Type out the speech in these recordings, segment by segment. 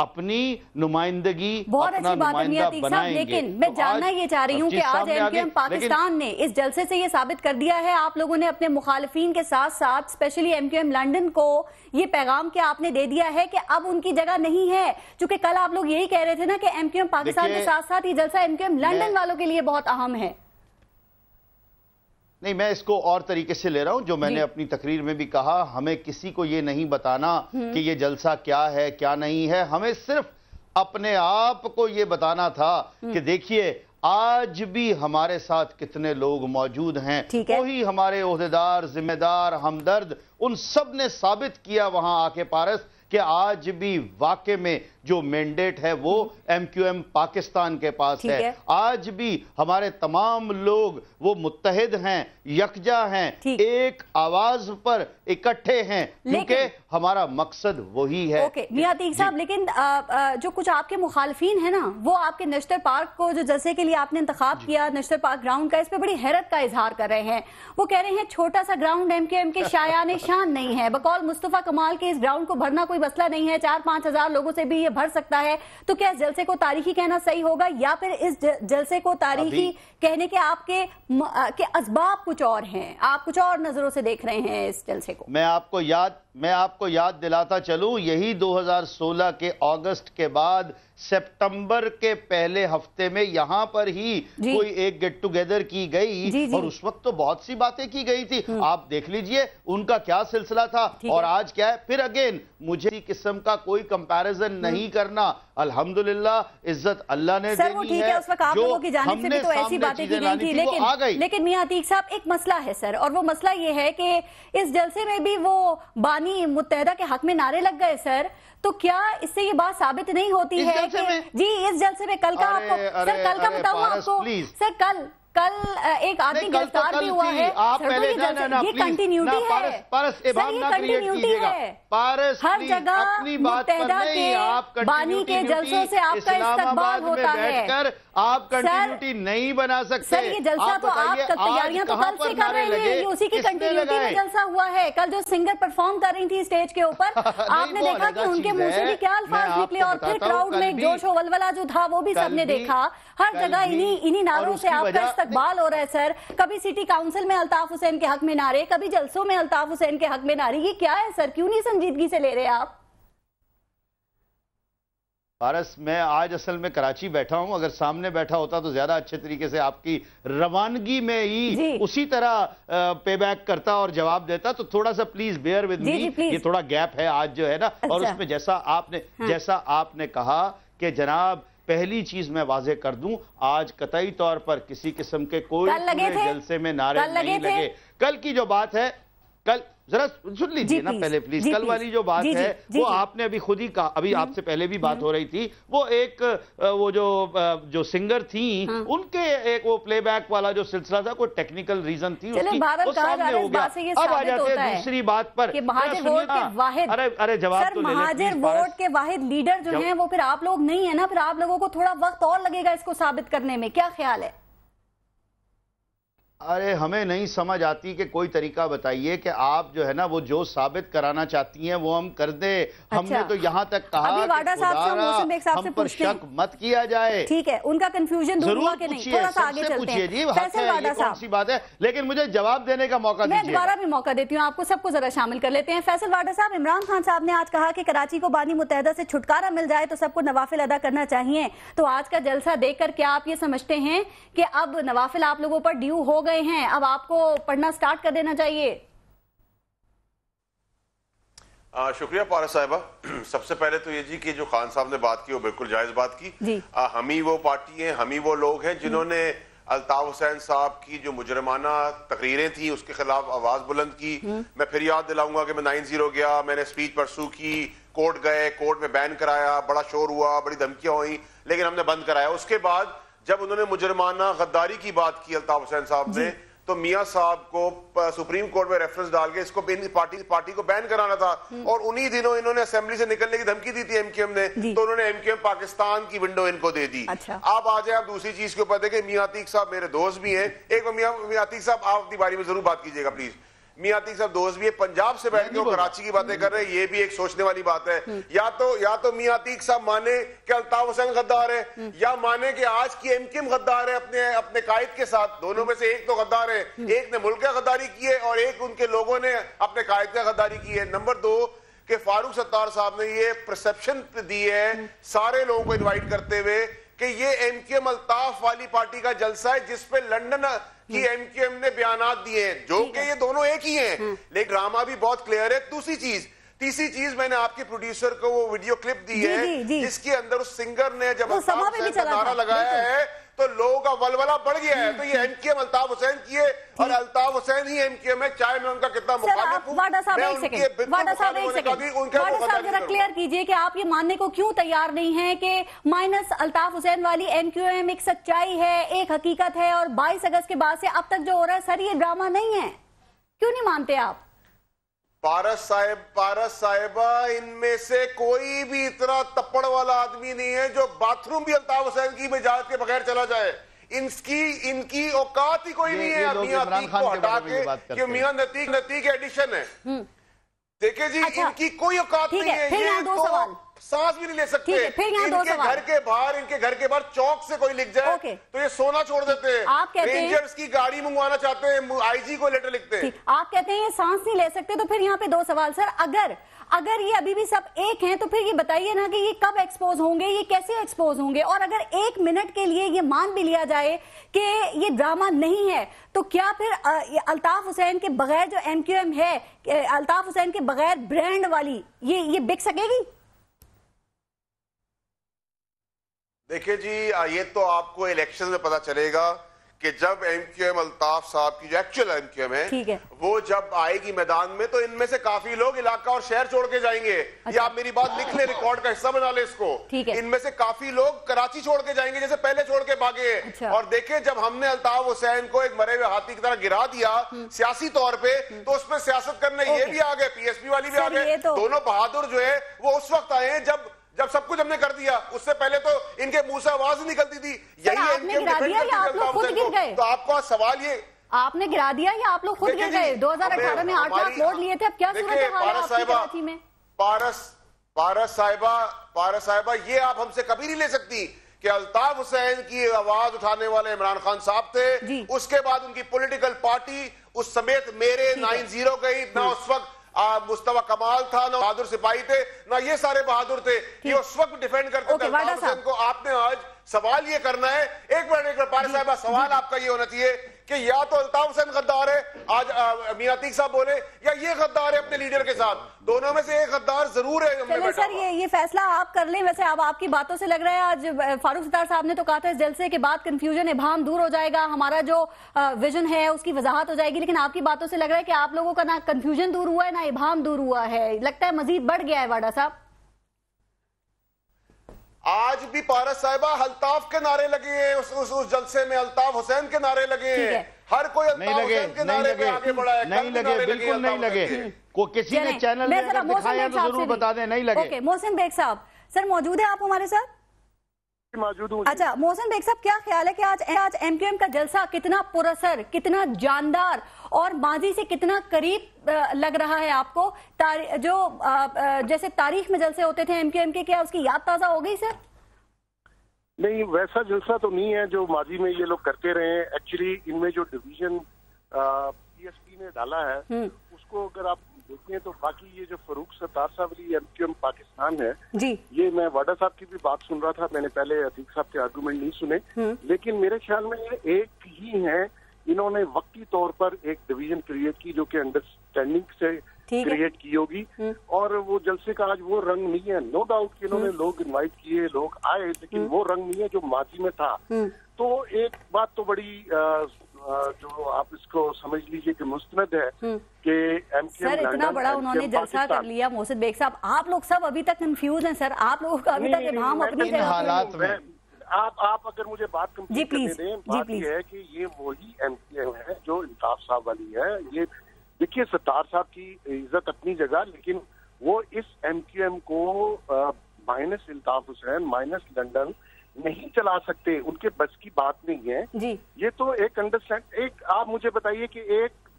اپنی نمائندگی بہت اچھی بات ہے میاں عتیق صاحب، لیکن میں جاننا یہ چاہ رہی ہوں کہ آج ایم کیو ایم پاکستان نے اس جلسے سے یہ ثابت کر دیا ہے، آپ لوگوں نے اپنے مخالفین کے ساتھ ساتھ specially M Q M London کو یہ پیغام کیا آپ نے دے دیا ہے کہ اب ان کی جگہ نہیں ہے؟ چونکہ کل آپ لوگ یہی کہہ رہے تھے نا کہ ایم کیو ایم پاکستان کے ساتھ ساتھ یہ جلسہ ایم کیو ایم لنڈن والوں کے لیے بہت اہم ہے۔ نہیں، میں اس کو اور طریقے سے لے رہا ہوں، جو میں نے اپنی تقریر میں بھی کہا، ہمیں کسی کو یہ نہیں بتانا کہ یہ جلسہ کیا ہے کیا نہیں ہے، ہمیں صرف اپنے آپ کو یہ بتانا تھا کہ دیکھیے آج بھی ہمارے ساتھ کتنے لوگ موجود ہیں، وہی ہمارے عہدیدار، ذمہ دار، ہمدرد، ان سب نے ثابت کیا وہاں آ کے پارس کہ آج بھی واقع میں جو مینڈیٹ ہے وہ ایم کیو ایم پاکستان کے پاس ہے، آج بھی ہمارے تمام لوگ وہ متحد ہیں، یکجا ہیں، ایک آواز پر اکٹھے ہیں، کیونکہ ہمارا مقصد وہی ہے۔ میاں عتیق صاحب، لیکن جو کچھ آپ کے مخالفین ہیں نا، وہ آپ کے نشتر پارک کو جو جلسے کے لیے آپ نے انتخاب کیا، نشتر پارک گراؤنڈ کا، اس پہ بڑی حیرت کا اظہار کر رہے ہیں۔ وہ کہہ رہے ہیں چھوٹا سا گراؤنڈ ایم کیو ایم کے شایان شان نہیں ہے، بقول مصطفیٰ کمال کے اس گراؤنڈ کو بھرنا کوئی مسئلہ نہیں ہے، 4-5 ہزار لوگوں سے بھی یہ بھر سکتا ہے۔ تو کیا اس جلسے کو تاریخی کہنا صحیح ہوگا، یا پھر اس جلسے کو تاریخی کہنے کے آپ کے اسباب کچھ اور ہیں، آپ کچھ اور نظروں سے دیکھ رہے ہیں اس جلسے کو؟ میں آپ کو یاد دلاتا چلوں، یہی 2016 کے اگست کے بعد سپٹمبر کے پہلے ہفتے میں یہاں پر ہی کوئی ایک گیٹ ٹوگیدر کی گئی، اور اس وقت تو بہت سی باتیں کی گئی تھی، آپ دیکھ لیجئے ان کا کیا سلسلہ تھا اور آج کیا ہے۔ پھر اگین مجھے اس قسم کا کوئی کمپیریزن نہیں کرنا، الحمدللہ عزت اللہ نے دینی ہے، اس وقت آپ لوگوں کی جانب سے بھی تو ایسی باتیں کی گئی تھی، لیکن میاں عتیق صاحب ایک مسئلہ ہے سر، اور وہ مسئلہ یہ ہے کہ اس جلسے میں بھی وہ بانی متحدہ کے حق میں نعرے لگ گئے سر، تو کیا اس سے یہ بات ثابت نہیں ہوتی ہے کہ جی اس جلسے میں کل کا آپ کو سر کل کا بتاؤں آپ کو سر کل ایک آدمی گرفتار بھی ہوا ہے، یہ کنٹینیوٹی ہے سر، یہ کنٹینیوٹی ہے، ہر جگہ متحدہ کے بانی کے جلسوں سے آپ کا استقبال ہوتا ہے، آپ کنٹینیوٹی نہیں بنا سکتے سر۔ یہ جلسہ تو آپ تیاریاں تو کل سے کر رہے ہیں، یہ اسی کی کنٹینیوٹی میں جلسہ ہوا ہے۔ کل جو سنگر پرفارم کر رہی تھی اسٹیج کے اوپر، آپ نے دیکھا کہ ان کے منہ سے بھی کیا الفاظ نکلے، اور پھر کراؤڈ میں جوش و ولولہ جو تھا وہ بھی سب نے دیکھا، ہر جگہ انہی نعروں سے آپ کا استقبال ہو رہا ہے سر۔ کبھی سٹی کاؤنسل میں الطاف حسین کے حق میں نعرے، کبھی جلسوں میں الطاف حسین کے حق میں نعرے، یہ کیا ہے سر؟ کیوں نہیں سنجیدگی سے لے رہے آپ؟ پارس، میں آج اصل میں کراچی بیٹھا ہوں، اگر سامنے بیٹھا ہوتا تو زیادہ اچھے طریقے سے آپ کی روانگی میں ہی اسی طرح پے بیک کرتا اور جواب دیتا، تو تھوڑا سا پلیز بیئر ود می، یہ تھوڑا گیپ ہے آج جو ہے نا، اور اس میں جیسا آپ نے کہا کہ جناب پہلی چیز میں واضح کر دوں، آج قطعی طور پر کسی قسم کے کوئی جلسے میں نعرے نہیں لگے۔ کل کی جو بات ہے، کل ذرا سن لیجیے نا پہلے پلیز، کل والی جو بات ہے وہ آپ نے ابھی خود ہی کہا، ابھی آپ سے پہلے بھی بات ہو رہی تھی، وہ ایک وہ جو سنگر تھیں ان کے ایک وہ پلے بیک والا جو سلسلہ تھا، کوئی ٹیکنیکل ریزن تھی اس کی، وہ سامنے ہو گیا۔ اب آ جاتے ہیں دوسری بات پر، مہاجر ووٹ کے واحد، ارے جواب تو لے لیں، مہاجر ووٹ کے واحد لیڈر جو ہیں وہ پھر آپ لوگ نہیں ہیں نا، پھر آپ لوگوں کو تھوڑا وقت اور لگے گا اس کو ثابت کرنے میں، کیا خیال ہے؟ ارے ہمیں نہیں سمجھ آتی کہ کوئی طریقہ بتائیے کہ آپ جو ہے نا وہ جو ثابت کرانا چاہتی ہیں وہ ہم کر دیں۔ ہم نے تو یہاں تک کہا کہ خدا ہم پر شک مت کیا جائے۔ ٹھیک ہے، ان کا کنفیوژن دور ہوا کہ نہیں، تھوڑا سا آگے چلتے ہیں۔ فیصل واڈا صاحب، کون سی بات ہے، لیکن مجھے جواب دینے کا موقع دیجیے۔ میں دوبارہ بھی موقع دیتی ہوں آپ کو، سب کو ذرا شامل کر لیتے ہیں۔ فیصل واڈا صاحب، عمران خان صاحب نے آج کہا کہ کراچی کو بانی متحدہ سے چھٹکارا مل جائے تو سب کو نوافل ادا کرنا چاہیے، تو آج کا جلسہ دیکھ کر کیا آپ یہ سمجھتے ہیں کہ اب نوافل آپ لوگوں پر ڈیو ہو گئے ہیں، اب آپ کو پڑھنا سٹارٹ کر دینا چاہیے؟ شکریہ پارس صاحبہ۔ سب سے پہلے تو یہ جی کہ جو خان صاحب نے بات کی وہ بالکل جائز بات کی، ہم ہی وہ پارٹی ہیں، ہم ہی وہ لوگ ہیں جنہوں نے الطاف حسین صاحب کی جو مجرمانہ تقریریں تھیں اس کے خلاف آواز بلند کی۔ میں پھر یاد دلاؤں گا کہ میں 9-0 گیا، میں نے سپیچ پرسو کی، کورٹ گئے، کورٹ میں بین کرایا، بڑا شور ہوا، بڑی دھمکیاں ہوئیں، لیکن ہم نے بند کرایا۔ اس کے بعد جب انہوں نے مجرمانہ غداری کی بات کی الطاف حسین صاحب نے، تو میاں صاحب کو سپریم کورٹ میں ریفرنس ڈال کے اس کو پارٹی کو بین کرانا تھا، اور انہی دنوں انہوں نے اسمبلی سے نکلنے کی دھمکی دی تھی ایم کیو ایم نے، تو انہوں نے ایم کیو ایم پاکستان کی ونڈو ان کو دے دی۔ آپ آ جائیں آپ دوسری چیز کے اوپر دیکھیں، میاں عتیق صاحب میرے دوست بھی ہیں، ایک میاں عتیق صاحب آپ اپنی باری میں ضرور بات کیجیے گا پلیز۔ میاں عتیق صاحب دوست بھی ہے, پنجاب سے بیٹھ کے کراچی کی باتیں کر رہے ہیں, یہ بھی ایک سوچنے والی بات ہے. یا تو میاں عتیق صاحب مانے کہ الطاف حسین غدار ہے, یا مانے کہ آج کی ایم کیو ایم غدار ہے اپنے قائد کے ساتھ. دونوں میں سے ایک تو غدار ہے, ایک نے ملک کا غداری کی ہے اور ایک ان کے لوگوں نے اپنے قائد کا غداری کی ہے. نمبر 2 کہ فاروق ستار صاحب نے یہ پرسپشن دی ہے سارے لوگوں کو انوائٹ کرتے ہوئے کہ یہ ایم کیو ایم الطاف والی پارٹی کا جلسہ ہے جس پہ لنڈن کی ایم کیو ایم نے بیانات دیے ہیں, جو کہ یہ دونوں ایک ہی ہیں, لیکن ڈرامہ بھی بہت کلیئر ہے. تیسری چیز میں نے آپ کے پروڈیوسر کو وہ ویڈیو کلپ دی ہے جس کے اندر اس سنگر نے جب الطاف حسین کا نعرہ لگایا ہے تو لوگوں کا ولولہ بڑھ گیا ہے. تو یہ M Q M Altaf Hussain کی ہے اور الطاف حسین ہی ایم کیو ایم ہے, چاہے میں ان کا کتنا مخالف ہوں. واڈا صاحب ذرا کلیئر کیجئے کہ آپ یہ ماننے کو کیوں تیار نہیں ہیں کہ مائنس الطاف حسین والی ایم کیو ایم ایک سچائی ہے, ایک حقیقت ہے, اور 22 اگست کے بعد سے اب تک جو ہو رہا ہے سر یہ ڈرامہ نہیں ہے, کیوں نہیں مانتے آپ؟ پارس صاحبہ, ان میں سے کوئی بھی اتنا تپڑ والا آدمی نہیں ہے جو باتھ روم بھی الطاف حسین کی اجازت کے بغیر چلا جائے. ان کی اوقات ہی کوئی نہیں ہے میاں عتیق کو ہٹا کے کہ میاں عتیق ایڈیشن ہے. دیکھیں جی, ان کی کوئی اوقات نہیں ہے, یہ تو سانس بھی نہیں لے سکتے. ان کے گھر کے باہر چوک سے کوئی لکھ جائے تو یہ سونا چھوڑ دیتے ہیں. رینجرز کی گاڑی منگوانا چاہتے ہیں, آئی جی کو لیٹر لکھتے ہیں. آپ کہتے ہیں یہ سانس نہیں لے سکتے, تو پھر یہاں پہ 2 سوال سر. اگر یہ ابھی بھی سب ایک ہیں تو پھر یہ بتائیے نا کہ یہ کب ایکسپوز ہوں گے, یہ کیسے ایکسپوز ہوں گے؟ اور اگر 1 منٹ کے لیے یہ مان بھی لیا جائے کہ یہ ڈرامہ نہیں ہے تو کیا پھر الطاف حسین کے بغیر جو ایم کیو ایم ہے, الطاف حسین کے بغیر برانڈ والی, یہ بک سکے گی؟ دیکھیں جی, یہ تو آپ کو الیکشن میں پتا چلے گا کہ جب ایم کیو ایم الطاف صاحب کی جو ایکچوئل ایم کیو ایم ہے وہ جب آئے گی میدان میں تو ان میں سے کافی لوگ علاقہ اور شہر چھوڑ کے جائیں گے. یہ آپ میری بات لکھ لیں, ریکارڈ کا حصہ بنا لیں اس کو. ان میں سے کافی لوگ کراچی چھوڑ کے جائیں گے جیسے پہلے چھوڑ کے بھاگے ہیں. اور دیکھیں جب ہم نے الطاف حسین کو ایک مرے ہوئے ہاتھی کی طرح گرا دیا سیاسی طور پہ, تو اس پہ سیاست کرنے یہ بھی آ گئے, پی ایس پی والی بھی آ گئے. دونوں بہادر جو ہے وہ اس وقت آئے ہیں جب سب کچھ ہم نے کر دیا. اس سے پہلے تو ان کے منہ سے آواز نہیں نکلتی تھی. تو آپ کا سوال یہ, آپ نے گرا دیا یا آپ لوگ خود گر گئے؟ 2018 میں 8 لاکھ ووٹ لیے تھے, اب کیا صورت ہے کراچی میں؟ پارس صاحبہ, یہ آپ ہم سے کبھی نہیں لے سکتی کہ الطاف حسین کی آواز اٹھانے والے عمران خان صاحب تھے. اس کے بعد ان کی پولیٹیکل پارٹی اس سمیت میرے 9-0 گئی. نہ اس وقت مصطفیٰ کمال تھا, نہ بہادر سپاہی تھے, نہ یہ سارے بہادر تھے. یہ اس وقت ڈیفینڈ کرتے تھے الطاف حسین کو. آپ نے آج سوال یہ کرنا ہے, ایک منٹ پارس صاحبہ, سوال آپ کا یہ ہونا چاہیے کہ یا تو الطاف حسین غدار ہے, آج میاں عتیق صاحب بولے, یا یہ غدار ہے اپنے لیڈر کے ساتھ. دونوں میں سے ایک غدار ضرور ہے. سر یہ فیصلہ آپ کر لیں. ویسے اب آپ کی باتوں سے لگ رہا ہے آج فاروق ستار صاحب نے تو کہا تھا اس جلسے کے بعد کنفیوژن ابہام دور ہو جائے گا, ہمارا جو ویژن ہے اس کی وضاحت ہو جائے گی. لیکن آپ کی باتوں سے لگ رہا ہے کہ آپ لوگوں کا نہ کنفیوژن دور ہوا ہے نہ ابہام دور ہوا ہے, لگتا ہے مزید بڑھ گیا ہے. واڈا صاحب, آج بھی پارس صاحبہ الطاف کے نعرے لگے ہیں, اس جلسے میں الطاف حسین کے نارے لگے ہیں. ہر کوئی الطاف حسین کے نعرے پہ آگے بڑھا ہے. نہیں لگے, بالکل نہیں لگے. کسی نے چینل میں اگر دکھایا تو ضرور بتا دیں, نہیں لگے. محسن بیگ صاحب سر موجود ہیں آپ ہمارے ساتھ؟ موجود ہوں. اچھا محسن بیگ صاحب, کیا خیال ہے کہ آج ایم کیو ایم کا جلسہ کتنا پراثر, کتنا جاندار اور ماضی سے کتنا قریب لگ رہا ہے آپ کو؟ جو جیسے تاریخ میں جلسے ہوتے تھے ایم کیو ایم کے, کیا اس کی یاد تازہ ہو گئی سر؟ نہیں, ویسا جلسہ تو نہیں ہے جو ماضی میں یہ لوگ کرتے رہے ہیں. ایکچولی ان میں جو ڈویژن پی ایس پی نے ڈالا ہے اس کو اگر آپ دیکھیں تو باقی یہ جو فاروق ستار صاحب والی ایم کیو ایم پاکستان ہے, یہ میں واڈا صاحب کی بھی بات سن رہا تھا, میں نے پہلے عتیق صاحب کے آرگومنٹ نہیں سنے, لیکن میرے خیال میں یہ ایک ہی ہے. انہوں نے وقتی طور پر ایک ڈویژن کریٹ کی جو کہ انڈرسٹینڈنگ سے کریٹ کی ہوگی, اور وہ جلسے کا آج وہ رنگ نہیں ہے. نو ڈاؤٹ کہ انہوں نے لوگ انوائٹ کیے, لوگ آئے, لیکن وہ رنگ نہیں ہے جو ماضی میں تھا. تو ایک بات تو بڑی جو آپ اس کو سمجھ لیجئے کہ مستند ہے کہ ایم کیو ایم سر اتنا بڑا انہوں نے جلسہ کر لیا. محسن بیگ صاحب, آپ لوگ سب ابھی تک کنفیوز ہیں سر, آپ لوگوں کا ابھی تک ابہام اپنی حالات میں. آپ اگر مجھے بات کمپلیٹ کرنے دیں, بات یہ ہے کہ یہ وہی ایم کیو ایم ہے جو الطاف صاحب والی ہے. یہ دیکھیے ستار صاحب کی عزت اپنی جگہ, لیکن وہ اس ایم کیو ایم کو minus Altaf Hussain, minus London نہیں چلا سکتے, ان کے بس کی بات نہیں ہے. یہ تو ایک انڈرسٹینڈ, ایک آپ مجھے بتائیے کہ ایک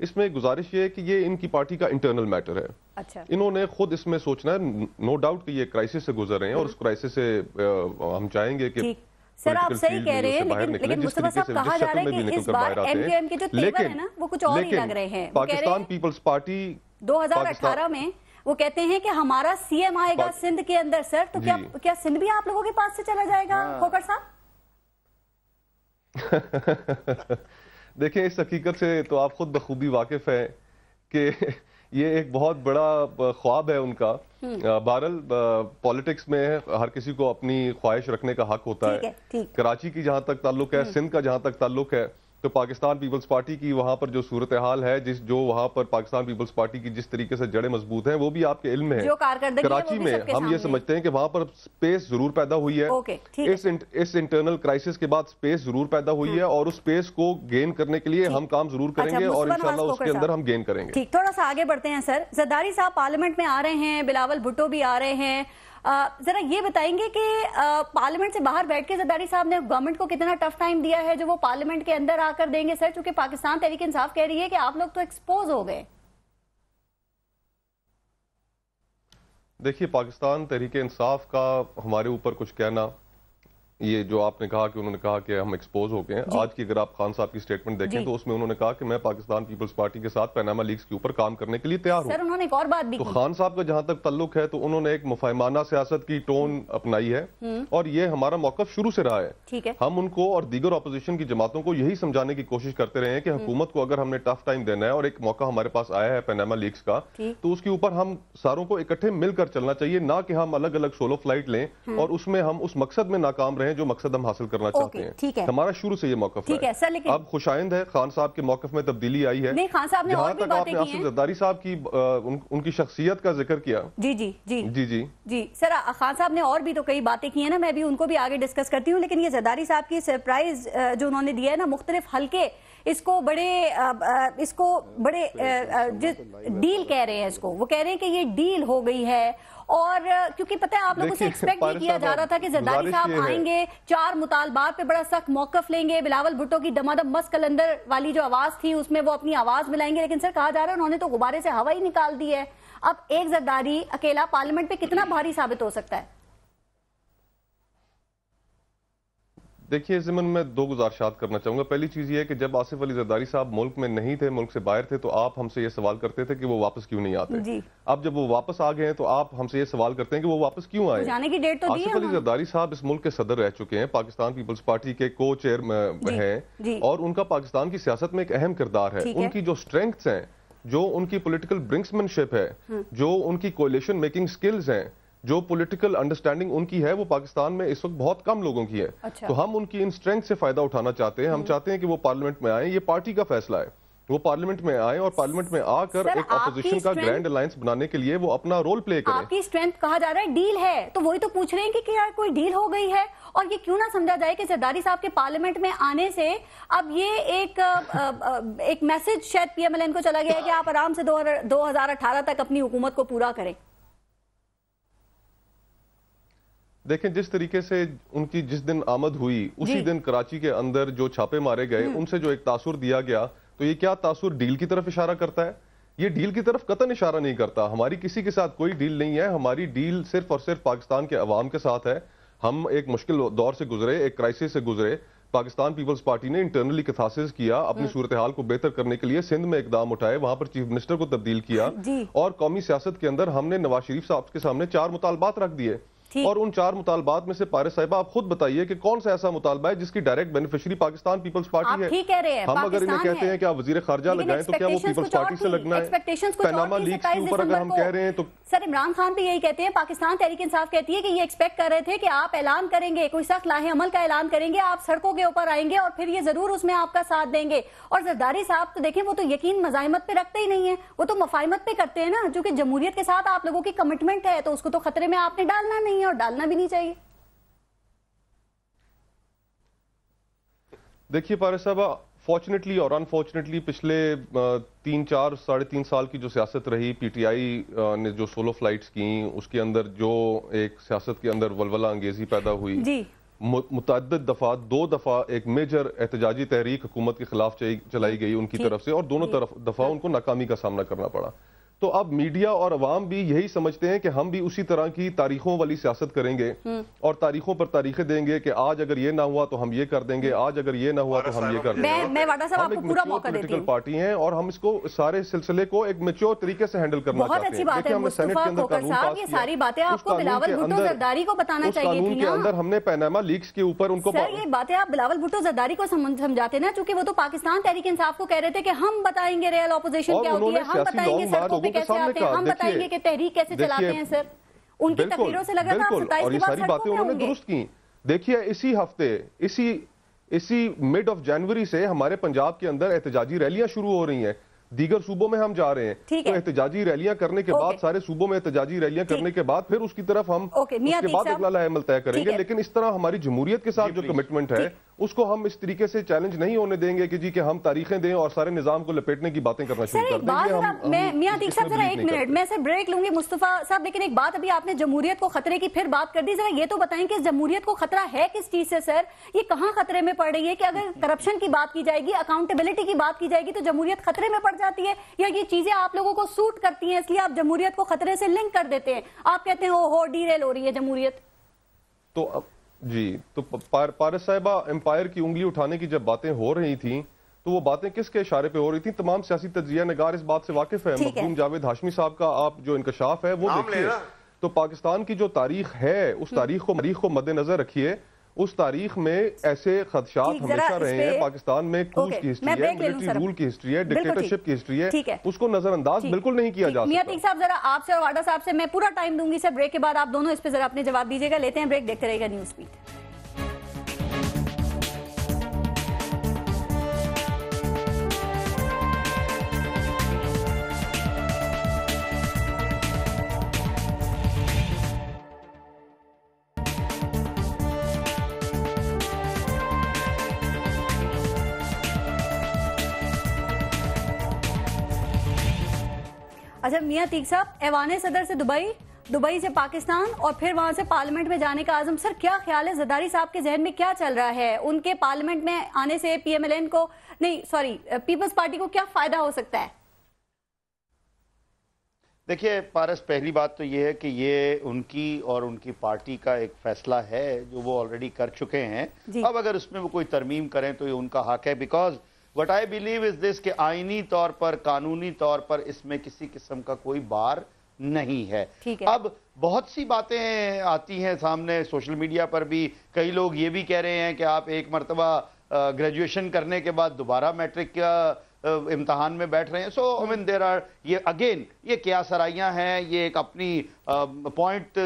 اس میں گزارش یہ ہے کہ یہ ان کی پارٹی کا انٹرنل میٹر ہے. اچھا. انہوں نے خود اس میں سوچنا ہے. نو ڈاؤٹ کہ یہ کرائسس سے گزر رہے ہیں اور اس کرائسس سے ہم چاہیں گے کہ سر آپ صحیح کہہ رہے ہیں, لیکن مصطفیٰ صاحب کہا جا رہا ہے کہ اس بار ایم کیو ایم کے جو تیور ہیں نا وہ کچھ اور ہی لگ رہے ہیں. پاکستان پیپلز پارٹی 2018 میں وہ کہتے ہیں کہ ہمارا سی ایم آئے گا سندھ کے اندر. سر تو کیا سندھ بھی آپ لوگوں کے پاس سے چلا جائے گا کھوکھر صاحب؟ دیکھیں اس حقیقت سے تو آپ خود بخوبی واقف ہیں کہ یہ ایک بہت بڑا خواب ہے ان کا. بہرحال پالیٹکس میں ہر کسی کو اپنی خواہش رکھنے کا حق ہوتا ہے. کراچی کی جہاں تک تعلق ہے, سندھ کا جہاں تک تعلق ہے, تو پاکستان پیپلز پارٹی کی وہاں پر جو صورتحال ہے, جو وہاں پر پاکستان پیپلز پارٹی کی جس طریقے سے جڑیں مضبوط ہیں وہ بھی آپ کے علم میں ہے. کراچی میں ہم یہ سمجھتے ہیں کہ وہاں پر سپیس ضرور پیدا ہوئی ہے. اس انٹرنل کرائسس کے بعد سپیس ضرور پیدا ہوئی ہے اور اس سپیس کو گین کرنے کے لیے ہم کام ضرور کریں گے اور انشاءاللہ اس کے اندر ہم گین کریں گے. ٹھیک, تھوڑا سا آگے بڑھتے ہیں سر. زرداری صاحب پارلیمنٹ میں آ رہے ہیں, بلاول بھٹو بھی آ رہے ہیں. ذرا یہ بتائیں گے کہ پارلیمنٹ سے باہر بیٹھ کے زرداری صاحب نے گورنمنٹ کو کتنا ٹف ٹائم دیا ہے جو وہ پارلیمنٹ کے اندر آ کر دیں گے سر, چونکہ پاکستان تحریک انصاف کہہ رہی ہے کہ آپ لوگ تو ایکسپوز ہو گئے. دیکھیے پاکستان تحریک انصاف کا ہمارے اوپر کچھ کہنا, یہ جو آپ نے کہا کہ انہوں نے کہا کہ ہم ایکسپوز ہو گئے ہیں, آج کی اگر آپ خان صاحب کی سٹیٹمنٹ دیکھیں تو اس میں انہوں نے کہا کہ میں پاکستان پیپلز پارٹی کے ساتھ پیناما لیکس کے اوپر کام کرنے کے لیے تیار ہوں. سر انہوں نے ایک اور بات بھی تو خان صاحب کا جہاں تک تعلق ہے تو انہوں نے ایک مفاہمانہ سیاست کی ٹون اپنائی ہے اور یہ ہمارا موقف شروع سے رہا ہے. ہم ان کو اور دیگر اپوزیشن کی جماعتوں کو یہی سمجھانے کی کوشش کرتے رہے ہیں کہ حکومت کو اگر ہم نے ٹف ٹائم دینا ہے اور ایک موقع ہمارے پاس آیا ہے پیناما لیکس کا, تو اس کے اوپر ہم ساروں کو اکٹھے مل کر چلنا چاہیے, نہ کہ ہم الگ الگ سولو فلائٹ لیں اور اس میں ہم اس مقصد میں ناکام رہیں جو مقصد ہم حاصل کرنا چاہتے ہیں. ہمارا شروع سے یہ موقف ہے. اب خوشائند ہے خان صاحب کے موقف میں تبدیلی آئی ہے. خان صاحب نے اور بھی باتیں کی ہیں. آصف زرداری صاحب کی ان کی شخصیت کا ذکر کیا. جی سر, خان صاحب نے اور بھی تو کئی باتیں کی ہیں نا, میں بھی ان کو بھی آگے ڈسکس کرتی ہوں, لیکن یہ زرداری صاحب کی سرپرائز جو انہوں نے دیا ہے نا, مختلف حلقے اس کو بڑے ڈیل کہہ رہے ہیں اس کو. وہ کہہ رہے ہیں کہ یہ ڈیل ہو گئی ہے, اور کیونکہ پتہ ہے آپ لوگوں سے ایکسپیکٹ نہیں کیا جا رہا تھا کہ زرداری صاحب آئیں گے, 4 مطالبات پہ بڑا سخت موقف لیں گے, بلاول بھٹو کی دمادم مس کلندر والی جو آواز تھی اس میں وہ اپنی آواز ملائیں گے, لیکن سر کہا جا رہا ہے انہوں نے تو غبارے سے ہوا ہی نکال دی ہے. اب ایک زرداری اکیلا پارلیمنٹ پہ کتنا بھاری ثابت ہو سکتا ہے؟ دیکھیے ضمن میں 2 گزارشات کرنا چاہوں گا. پہلی چیز یہ ہے کہ جب آصف علی زرداری صاحب ملک میں نہیں تھے, ملک سے باہر تھے, تو آپ ہم سے یہ سوال کرتے تھے کہ وہ واپس کیوں نہیں آتے. اب جب وہ واپس آ گئے ہیں تو آپ ہم سے یہ سوال کرتے ہیں کہ وہ واپس کیوں آئے. جانے کی ڈیٹ تو دی ہے. آصف علی زرداری صاحب اس ملک کے صدر رہ چکے ہیں, پاکستان پیپلز پارٹی کے کو چیئر ہیں, اور ان کا پاکستان کی سیاست میں ایک اہم کردار ہے. ان کی جو اسٹرینگتھس ہیں, جو ان کی پولیٹیکل برنکسمن شپ ہے, جو ان کی کولیشن میکنگ سکلز ہیں, جو پولیٹیکل انڈرسٹینڈنگ ان کی ہے, وہ پاکستان میں اس وقت بہت کم لوگوں کی ہے. تو ہم ان کی ان سٹرینگتھ سے فائدہ اٹھانا چاہتے ہیں. ہم چاہتے ہیں کہ وہ پارلیمنٹ میں آئیں, یہ پارٹی کا فیصلہ ہے, وہ پارلیمنٹ میں آئیں اور پارلیمنٹ میں آ کر ایک اپوزیشن کا گرینڈ الائنس بنانے کے لیے وہ اپنا رول پلے کریں. آپ کی اسٹرینتھ کہا جا رہا ہے ڈیل ہے, تو وہی تو پوچھ رہے ہیں کہ کیا کوئی ڈیل ہو گئی ہے, اور یہ کیوں نہ سمجھا جائے کہ زرداری صاحب کے پارلیمنٹ میں آنے سے اب یہ ایک میسج شاید پی ایم ایل این کو چلا گیا ہے کہ آپ آرام سے 2018 تک اپنی حکومت کو پورا کریں. دیکھیں جس طریقے سے ان کی جس دن آمد ہوئی اسی دن کراچی کے اندر جو چھاپے مارے گئے, ان سے جو ایک تاثر دیا گیا, تو یہ کیا تاثر ڈیل کی طرف اشارہ کرتا ہے؟ یہ ڈیل کی طرف قطعاً اشارہ نہیں کرتا. ہماری کسی کے ساتھ کوئی ڈیل نہیں ہے. ہماری ڈیل صرف اور صرف پاکستان کے عوام کے ساتھ ہے. ہم ایک مشکل دور سے گزرے, ایک کرائسس سے گزرے. پاکستان پیپلز پارٹی نے انٹرنلی کیتھاسس کیا, اپنی صورتحال کو بہتر کرنے کے لیے سندھ میں اقدام اٹھائے, وہاں پر چیف منسٹر کو تبدیل کیا, اور قومی سیاست کے اندر ہم نے نواز شریف صاحب کے سامنے 4 مطالبات رکھ دیے. اور ان 4 مطالبات میں سے پارس صاحبہ آپ خود بتائیے کہ کون سا ایسا مطالبہ ہے جس کی ڈائریکٹ بینیفیشری پاکستان پیپلز پارٹی ہے. ہم اگر انہیں کہتے ہیں کہ آپ وزیر خارجہ لگائیں تو کیا وہ پیپلز پارٹی سے لگنا ہے؟ پیناما لیکس کے اوپر اگر ہم کہہ رہے ہیں تو سر عمران خان بھی یہی کہتے ہیں, پاکستان تحریک انصاف کہتی ہے کہ یہ ایکسپیکٹ کر رہے تھے کہ آپ اعلان کریں گے, کوئی سخت لاہ عمل کا اعلان کریں گے, آپ سڑکوں کے اوپر آئیں گے اور پھر یہ ضرور اس میں آپ کا ساتھ دیں گے. اور زرداری صاحب تو دیکھیں وہ تو یقین مزاحمت پہ رکھتے ہی نہیں ہیں, وہ تو مفاہمت پہ کرتے ہیں نا, چونکہ جمہوریت کے ساتھ آپ لوگوں کی کمٹمنٹ ہے تو اس کو تو خطرے میں آپ نے ڈالنا نہیں ہے اور ڈالنا بھی نہیں چاہیے. دیکھیے پارس صاحبہ, فارچونیٹلی اور انفارچونیٹلی پچھلے 3-4 ساڑھے 3 سال کی جو سیاست رہی, پی ٹی آئی نے جو سولو فلائٹس کی, اس کے اندر جو ایک سیاست کے اندر ولولہ انگیزی پیدا ہوئی, متعدد دفعہ 2 دفعہ ایک میجر احتجاجی تحریک حکومت کے خلاف چلائی گئی ان کی طرف سے، اور دونوں دفعہ ان کو ناکامی کا سامنا کرنا پڑا. تو اب میڈیا اور عوام بھی یہی سمجھتے ہیں کہ ہم بھی اسی طرح کی تاریخوں والی سیاست کریں گے اور تاریخوں پر تاریخیں دیں گے کہ آج اگر یہ نہ ہوا تو ہم یہ کر دیں گے، آج اگر یہ نہ ہوا تو ہم یہ کر دیں گے. میں واڈا صاحب آپ کو پورا موقع دیتی ہوں. پولیٹیکل پارٹی ہیں اور ہم اس کو سارے سلسلے کو ایک میچور طریقے سے ہینڈل کرنا چاہتے ہیں. بہت اچھی بات ہے مصطفیٰ کھوکھر صاحب، یہ ساری باتیں آپ کو بلاول بھٹو زرداری کو بتانا چاہیے تھی نا. قانون کے اندر ہم نے پاناما لیکس کے اوپر ان کو سر یہ باتیں آپ بلاول بھٹو زرداری کو سمجھاتے نا، چونکہ وہ تو پاکستان تحریک انصاف کو کہہ رہے تھے کہ ہم بتائیں گے ریئل اپوزیشن کیا ہوتی ہے، ہم بتائیں گے سڑکوں پہ کیسے آتے ہیں، ہم بتائیں گے کہ تحریک کیسے چلاتے ہیں. سر ان کی تقریروں سے لگا تھا آپ 27 اور یہ ساری باتیں انہوں نے درست کی. دیکھیے اسی ہفتے اسی مڈ آف جنوری سے ہمارے پنجاب کے اندر احتجاجی ریلیاں شروع ہو رہی ہیں، دیگر صوبوں میں ہم جا رہے ہیں. تو احتجاجی ریلیاں کرنے کے بعد سارے صوبوں میں احتجاجی ریلیاں کرنے کے بعد پھر اس کی طرف ہم اس کے بعد اقلال عمل طے کریں گے. لیکن اس طرح ہماری جمہوریت کے ساتھ جو کمٹمنٹ ہے اس کو ہم اس طریقے سے چیلنج نہیں ہونے دیں گے کہ جی کہ ہم تاریخیں دیں اور سارے نظام کو لپیٹنے کی باتیں کرنا شروع کر دیں. میاں عتیق صاحب ذرا ایک منٹ میں سے بریک لوں گی مصطفیٰ صاحب، لیکن ایک بات ابھی آپ نے جمہوریت کو خطرے کی پھر بات کر دی. ذرا یہ تو بتائیں کہ جمہوریت کو خطرہ ہے کس چیز سے سر؟ یہ کہاں خطرے میں پڑ رہی ہے کہ اگر کرپشن کی بات کی جائے گی، اکاؤنٹیبلٹی کی بات کی جائے گی تو جمہوریت خطرے میں پڑ جاتی ہے، یا یہ چیزیں آپ لوگوں کو سوٹ کرتی ہیں اس لیے آپ جمہوریت کو خطرے سے لنک کر دیتے ہیں؟ آپ کہتے ہیں ہو ڈیریل ہو رہی ہے جمہوریت. تو جی تو پارس صاحبہ امپائر کی انگلی اٹھانے کی جب باتیں ہو رہی تھیں تو وہ باتیں کس کے اشارے پہ ہو رہی تھیں؟ تمام سیاسی تجزیہ نگار اس بات سے واقف ہے. مخدوم جاوید ہاشمی صاحب کا آپ جو انکشاف ہے وہ دیکھیے. تو پاکستان کی جو تاریخ ہے اس تاریخ کو مد نظر رکھیے. اس تاریخ میں ایسے خدشات ہمیشہ رہے ہیں. پاکستان میں کوچ کی ہسٹری ہے، ملٹری رول کی ہسٹری ہے، ڈکٹیٹرشپ کی ہسٹری ہے، اس کو نظر انداز بالکل نہیں کیا جا سکتا. میاں عتیق صاحب ذرا آپ سے اور واڈا صاحب سے میں پورا ٹائم دوں گی سر، بریک کے بعد آپ دونوں اس پہ ذرا اپنے جواب دیجیے گا. لیتے ہیں بریک، دیکھتے رہے گا نیوز بیٹ. اچھا میاں عتیق صاحب، ایوان صدر سے دبئی سے پاکستان اور پھر وہاں سے پارلیمنٹ میں جانے کا عزم، سر کیا خیال ہے زرداری صاحب کے ذہن میں کیا چل رہا ہے؟ ان کے پارلیمنٹ میں آنے سے پیپلز پارٹی کو کیا فائدہ ہو سکتا ہے؟ دیکھیے پارس، پہلی بات تو یہ ہے کہ یہ ان کی اور ان کی پارٹی کا ایک فیصلہ ہے جو وہ آلریڈی کر چکے ہیں. اب اگر اس میں وہ کوئی ترمیم کریں تو یہ ان کا حق ہے. بیکاز وٹ آئی بلیو از دس کہ آئینی طور پر، قانونی طور پر اس میں کسی قسم کا کوئی بار نہیں ہے. اب بہت سی باتیں آتی ہیں سامنے سوشل میڈیا پر بھی. کئی لوگ یہ بھی کہہ رہے ہیں کہ آپ ایک مرتبہ گریجویشن کرنے کے بعد دوبارہ میٹرک کا امتحان میں بیٹھ رہے ہیں. سو دیر آر یہ کیا سرائیاں ہیں، یہ ایک اپنی پوائنٹ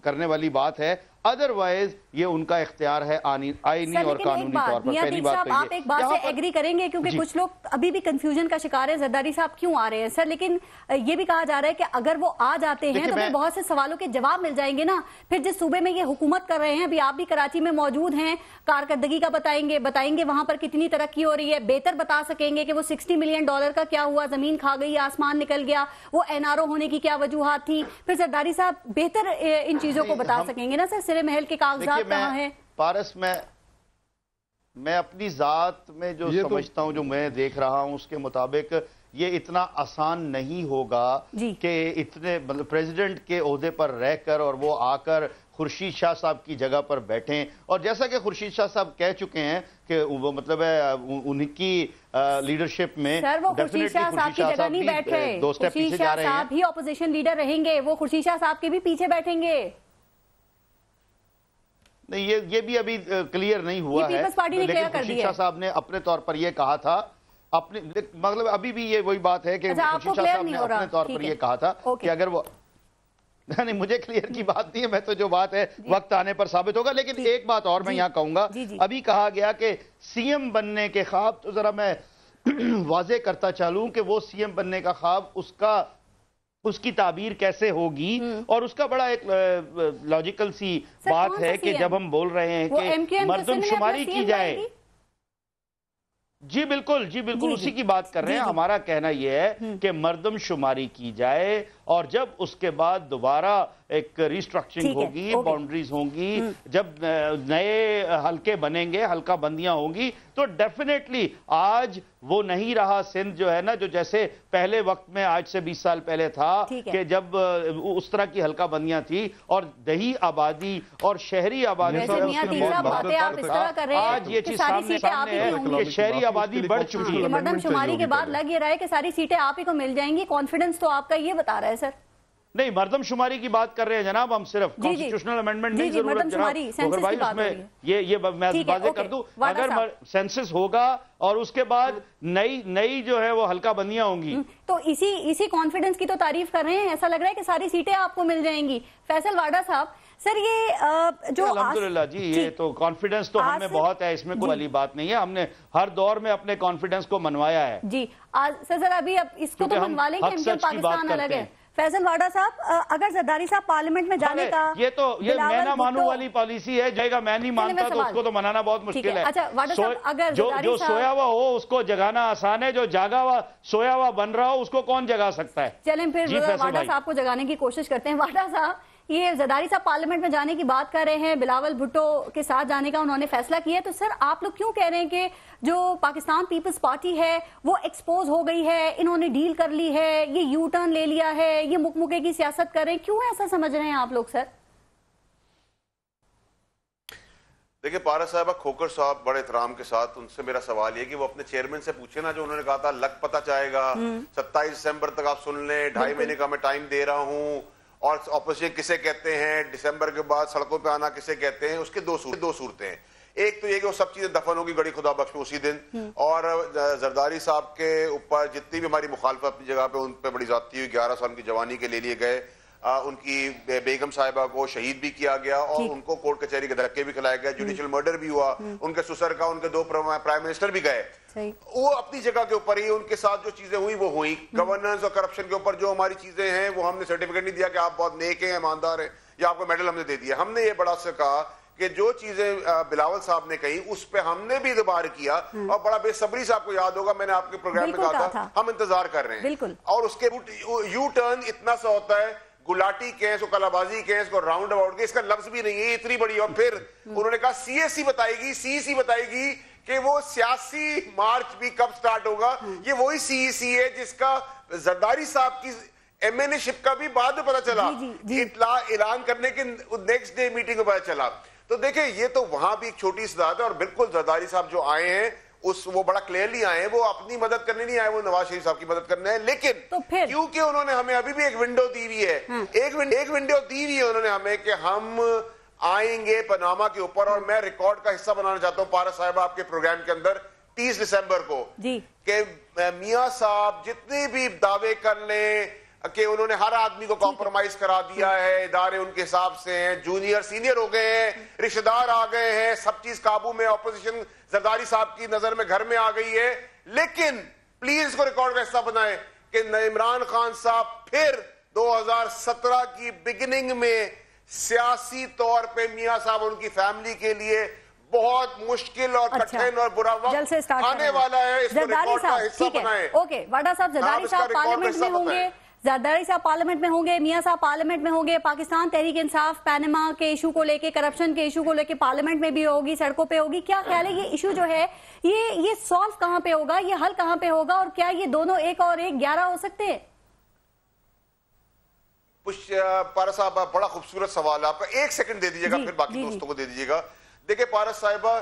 کرنے والی بات ہے. ادروائز یہ ان کا اختیار ہے آئینی اور قانونی طور پر. پہلی بات تو آپ ایک بات سے ایگری کریں گے کیونکہ کچھ لوگ ابھی بھی کنفیوژن کا شکار ہے زرداری صاحب کیوں آ رہے ہیں سر، لیکن یہ بھی کہا جا رہا ہے کہ اگر وہ آ جاتے ہیں تو پھر بہت سے سوالوں کے جواب مل جائیں گے نا. پھر جس صوبے میں یہ حکومت کر رہے ہیں، ابھی آپ بھی کراچی میں موجود ہیں، کارکردگی کا بتائیں گے وہاں پر کتنی ترقی ہو رہی ہے، بہتر بتا سکیں گے کہ وہ $60 ملین کا کیا ہوا، زمین کھا گئی، آسمان نکل گیا، وہ NRO ہونے کی کیا وجوہات تھی. پھر زرداری صاحب بہتر ان چیزوں کو بتا سکیں گے نا سر. سرے محل کے کاغذات کہاں ہیں؟ پارس، میں اپنی ذات میں جو سمجھتا ہوں، جو میں دیکھ رہا ہوں، اس کے مطابق یہ اتنا آسان نہیں ہوگا کہ اتنے پریزیڈنٹ کے عہدے پر رہ کر اور وہ آ کر خورشید شاہ صاحب کی جگہ پر بیٹھیں. اور جیسا کہ خورشید شاہ صاحب کہہ چکے ہیں کہ وہ مطلب ہے ان کی لیڈرشپ میں سر وہ خورشید شاہ صاحب کی جگہ نہیں بیٹھ رہے، خورشید شاہ صاحب ہی اپوزیشن لیڈر رہیں گے، وہ خورشید شاہ صاحب کے بھی پیچھے بیٹھیں گے. نہیں، یہ بھی ابھی کلیئر نہیں ہوا ہے، لیکن خورشید شاہ صاحب نے اپنے طور پر یہ کہا تھا، مطلب ابھی بھی یہ وہی بات ہے کہ خورشید شاہ صاحب نے اپنے طور پر یہ کہا تھا کہ اگر وہ نہیں، مجھے کلیئر کی بات نہیں ہے، میں تو جو بات ہے وقت آنے پر ثابت ہوگا. لیکن ایک بات اور میں یہاں کہوں گا، ابھی کہا گیا کہ سی ایم بننے کے خواب، تو ذرا میں واضح کرتا چلوں کہ وہ سی ایم بننے کا خواب اس کی تعبیر کیسے ہوگی، اور اس کا بڑا ایک لاجیکل سی بات ہے کہ جب ہم بول رہے ہیں کہ مردم شماری کی جائے. جی بالکل اسی کی بات کر رہے ہیں. ہمارا کہنا یہ ہے کہ مردم شماری کی جائے اور جب اس کے بعد دوبارہ ایک ریسٹرکچرنگ ہوگی, باؤنڈریز ہوں گی, جب نئے حلقے بنیں گے, حلقہ بندیاں ہوں گی, تو ڈیفینیٹلی آج وہ نہیں رہا سندھ جو ہے نا, جو جیسے پہلے وقت میں آج سے 20 سال پہلے تھا کہ جب اس طرح کی حلقہ بندیاں تھی اور دیہی آبادی اور شہری آبادی, آج یہ چیز سامنے ہے کہ شہری آبادی بڑھ چکی ہے. مردم شماری کے بعد لگ یہ رہا ہے کہ ساری سیٹیں آپ ہی کو مل جائیں گی, کانفیڈنس تو آپ کا یہ بتا رہا ہے سر. نہیں, مردم شماری کی بات کر رہے ہیں جناب ہم, صرف کانسٹیٹیوشنل امینڈمنٹ نہیں ضرورت جناب. اگر بھائی اس میں یہ میں واضح کر دوں, اگر سینسس ہوگا اور اس کے بعد نئی جو ہے وہ حلقہ بندیاں ہوں گی, تو اسی کانفیڈنس کی تو تعریف کر رہے ہیں. ایسا لگ رہا ہے کہ ساری سیٹیں آپ کو مل جائیں گی. فیصل واڈا صاحب, سر یہ جو الحمدللہ جی, یہ تو کانفیڈنس تو ہم میں بہت ہے, اس میں کوئی والی بات نہیں ہے. ہم نے ہر دور میں اپنے کانفیڈنس کو منوایا ہے. جی سر, ابھی اس کو تو منوا لیں کہ پاکستان الگ ہے. فیصل واڈا صاحب, اگر زرداری صاحب پارلیمنٹ میں جانے کا, یہ تو یہ میں نہ مانوں والی پالیسی ہے, جائے گا میں نہیں مانتا تو اس کو تو منانا بہت مشکل ہے. جو سویا ہوا ہو اس کو جگانا آسان ہے, جو جاگا ہوا سویا ہوا بن رہا ہو اس کو کون جگا سکتا ہے. چلیں پھر واڈا صاحب کو جگانے کی کوشش کرتے ہیں. واڈا صاحب, یہ زرداری صاحب پارلیمنٹ میں جانے کی بات کر رہے ہیں, بلاول بھٹو کے ساتھ جانے کا انہوں نے فیصلہ کیا ہے, تو سر آپ لوگ کیوں کہہ رہے ہیں کہ جو پاکستان پیپلز پارٹی ہے وہ ایکسپوز ہو گئی ہے, انہوں نے ڈیل کر لی ہے, یہ یو ٹرن لے لیا ہے, یہ مکمکے کی سیاست کر رہے ہیں, کیوں ایسا سمجھ رہے ہیں آپ لوگ سر؟ دیکھیں پارس صاحبہ, کھوکر صاحب بڑے احترام کے ساتھ ان سے میرا سوال یہ کہ وہ اپنے چیئرمین سے پوچھے نا, جو انہوں نے کہا تھا لگ پتہ چاہے گا 27 دسمبر تک آپ سن لیں, 2.5 مہینے کا میں ٹائم دے رہا ہوں, اور اپوزیشن کسے کہتے ہیں, دسمبر کے بعد سڑکوں پہ آنا کسے کہتے ہیں. اس کے دو صورتیں ہیں. ایک تو یہ کہ وہ سب چیزیں دفن ہوگی گڑی خدا بخش میں اسی دن, اور زرداری صاحب کے اوپر جتنی بھی ہماری مخالفت اپنی جگہ پہ ان پہ بڑی زیادتی ہوئی, 11 سال کی جوانی کے لے لیے گئے, ان کی بیگم صاحبہ کو شہید بھی کیا گیا اور ان کو کورٹ کچہری کے دھکے بھی کھلائے گئے, جوڈیشل مرڈر بھی ہوا, ان کے سسر کا, ان کے 2 پرائم منسٹر بھی گئے. وہ اپنی جگہ کے اوپر ہی ان کے ساتھ جو چیزیں ہوئی وہ ہوئی. گورننس اور کرپشن کے اوپر جو ہماری چیزیں ہیں وہ ہم نے سرٹیفکیٹ نہیں دیا کہ آپ بہت نیک ہیں, ایماندار ہیں, یا آپ کو میڈل ہم نے دے دیا. ہم نے یہ بڑا سے کہا کہ جو چیزیں بلاول صاحب نے کہی اس پہ ہم نے بھی اعتبار کیا, اور بڑا بے صبری سے آپ کو یاد ہوگا میں نے آپ کے پروگرام میں کہا تھا ہم انتظار کر رہے ہیں. اور اس کے یو ٹرن اتنا سا ہوتا ہے, گلاٹی کیس کو کلابازی کیس کو راؤنڈ اباؤٹ کے, اس کا لفظ بھی نہیں ہے اتنی بڑی. اور پھر انہوں نے کہا سی ایس سی بتائے گی, سی سی بتائے گی کہ وہ سیاسی مارچ بھی کب سٹارٹ ہوگا. یہ وہی سی سی ہے جس کا زرداری صاحب کی ایم این اے شپ کا بھی بعد میں پتا چلا, اطلاع اعلان کرنے کے نیکسٹ ڈے میٹنگ میں پتا چلا. تو دیکھیں یہ تو وہاں بھی ایک چھوٹی سی بات ہے, اور بالکل زرداری صاحب جو آئے ہیں وہ بڑا کلیئرلی آئے ہیں, وہ اپنی مدد کرنے نہیں آئے, وہ نواز شریف صاحب کی مدد کرنے ہیں. لیکن کیونکہ انہوں نے ہمیں ابھی بھی ایک ونڈو دی ہوئی ہے, ایک ونڈو دی ہوئی ہے انہوں نے ہمیں کہ ہم آئیں گے پاناما کے اوپر. اور میں ریکارڈ کا حصہ بنانا چاہتا ہوں پارس صاحب آپ کے پروگرام کے اندر 30 دسمبر کو, کہ میاں صاحب جتنے بھی دعوے کر لیں کہ انہوں نے ہر آدمی کو کمپرومائز کرا دیا ہے, ادارے ان کے حساب سے ہیں, جونیئر سینئر ہو گئے ہیں, رشتہ دار آ گئے ہیں, سب چیز قابو میں, اپوزیشن زرداری صاحب کی نظر میں گھر میں آ گئی ہے. لیکن پلیز اس کو ریکارڈ کا حصہ بنائیں کہ عمران خان صاحب پھر 2017 کی بگننگ میں سیاسی طور پہ میاں صاحب ان کی فیملی کے لیے بہت مشکل اور کٹھن اور برا وقت آنے والا ہے. اس کو ریکارڈ کا حصہ بنائیں. اوکے واڈا صاحب, زرداری صاحب پارلیمنٹ میں ہوں گے, زرداری صاحب پارلیمنٹ میں ہوں گے, میاں صاحب پارلیمنٹ میں ہوں گے, پاکستان تحریک انصاف پینما کے ایشو کو لے کے, کرپشن کے ایشو کو لے کے پارلیمنٹ میں بھی ہوگی, سڑکوں پہ ہوگی. کیا خیال ہے یہ ایشو جو ہے یہ سالو کہاں پہ ہوگا, یہ حل کہاں پہ ہوگا, اور کیا یہ دونوں ایک اور ایک 11 ہو سکتے ہیں؟ پارس صاحب بڑا خوبصورت سوال ہے آپ کا, 1 سیکنڈ دے دیجیے گا پھر باقی دوستوں کو دے دیجیے گا. دیکھیں پارس صاحبہ,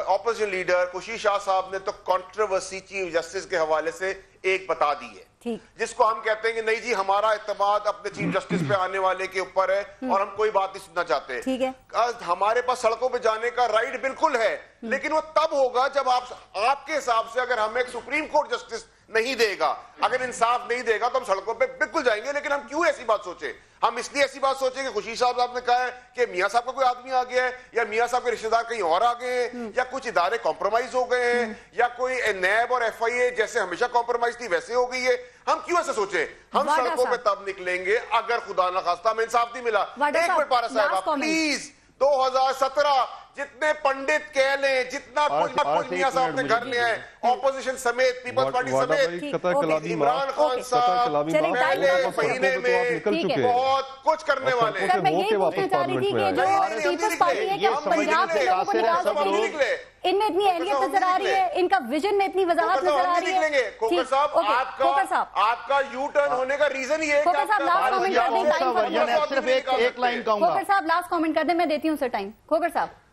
اپوزیشن لیڈر خوشی شاہ صاحب نے تو کنٹروورسی چیف جسٹس کے حوالے سے ایک بتا دی ہے, جس کو ہم کہتے ہیں کہ نہیں جی ہمارا اعتماد اپنے چیف جسٹس پہ آنے والے کے اوپر ہے اور ہم کوئی بات نہیں سننا چاہتے. ہمارے پاس سڑکوں پہ جانے کا رائٹ بالکل ہے, لیکن وہ تب ہوگا جب آپ کے حساب سے اگر ہمیں ایک سپریم کورٹ جسٹس نہیں دے گا, اگر انصاف نہیں دے گا تو ہم سڑکوں پہ بالکل جائیں گے. لیکن ہم کیوں ایسی بات سوچیں؟ ہم اس لیے ایسی بات سوچیں کہ خوشی صاحب نے کہا ہے کہ میاں صاحب کا کوئی آدمی آ گیا ہے, یا میاں صاحب کے رشتہ دار کہیں اور آ گئے ہیں, یا کچھ ادارے کمپرومائز ہو گئے ہیں, یا کوئی نیب اور ایف آئی اے جیسے ہمیشہ کمپرومائز تھی ویسے ہو گئی ہے. ہم کیوں ایسے سوچیں؟ ہم سڑکوں پہ تب نکلیں گے اگر خدا نخواستہ ہمیں انصاف نہیں ملا. ایک منٹ پارس صاحب پلیز, 2017 جتنے پنڈت کہہ لیں، جتنا کچھ میاں صاحب نے گھر لیا ہے، اپوزیشن سمیت، پیپلز پارٹی سمیت، عمران خان صاحب پہلے مہینے میں بہت کچھ کرنے والے ہیں۔ سر میں یہی پوچھنا چاہ رہی تھی کہ جو پیپلز پارٹی ہے کہ پنجاب کے لوگوں کو نکال سکیں گے، ان میں اتنی اہلیت نظر آ رہی ہے، ان کا ویژن میں اتنی وضاحت نظر آ رہی ہے۔ کھوکھر صاحب آپ کا یو ٹرن ہونے کا ریزن یہ ہے کہ کھوکھر صاحب لاسٹ کامنٹ کر دیں، صرف ایک لائن کہوں گا۔ کھوکھر صاحب لاسٹ کامنٹ کر دیں، میں دیتی ہوں سر ٹائم۔ کھوکھر صاحب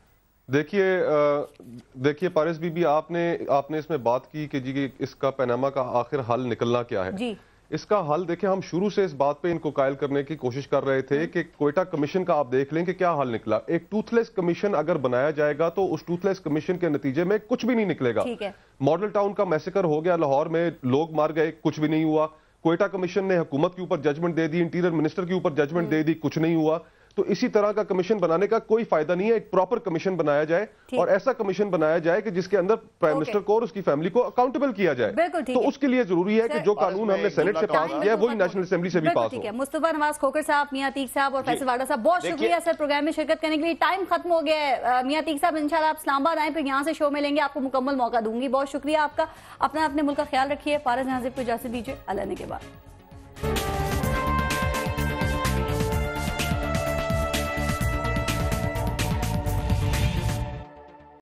دیکھیے پارس بی بی، آپ نے اس میں بات کی کہ جی اس کا پیناما کا آخر حل نکلنا کیا ہے۔ جی اس کا حل دیکھیں، ہم شروع سے اس بات پہ ان کو قائل کرنے کی کوشش کر رہے تھے کہ کوئٹہ کمیشن کا آپ دیکھ لیں کہ کیا حل نکلا۔ ایک ٹوتھ لیس کمیشن اگر بنایا جائے گا تو اس ٹوتھ لیس کمیشن کے نتیجے میں کچھ بھی نہیں نکلے گا۔ ماڈل ٹاؤن کا میسیکر ہو گیا، لاہور میں لوگ مار گئے، کچھ بھی نہیں ہوا۔ کوئٹہ کمیشن نے حکومت کے اوپر ججمنٹ دے دی، انٹیریئر منسٹر کے اوپر ججمنٹ دے دی، کچھ نہیں ہوا۔ تو اسی طرح کا کمیشن بنانے کا کوئی فائدہ نہیں ہے۔ ایک پراپر کمیشن بنایا جائے اور ایسا کمیشن بنایا جائے کہ جس کے اندر پرائم منسٹر کو اور اس کی فیملی کو اکاؤنٹیبل کیا جائے۔ تو اس کے لیے ضروری ہے کہ جو قانون ہم نے سینٹ سے پاس کیا ہے وہی نیشنل اسمبلی سے بھی پاس ہو۔ مصطفیٰ نواز کھوکھر صاحب، میاں عتیق صاحب اور فیصل واڈا صاحب، بہت شکریہ سر پروگرام میں شرکت کرنے کے لیے۔ ٹائم ختم ہو گیا ہے۔ میاں عتیق صاحب انشاءاللہ آپ اسلام آباد آئیں، پھر یہاں سے شو میں لیں گے، آپ کو مکمل موقع دوں گی۔ بہت شکریہ آپ کا، اپنے ملک کا خیال رکھیے۔ پارس جہاں زیب کو اجازت دیجیے، اللہ نے کے بعد۔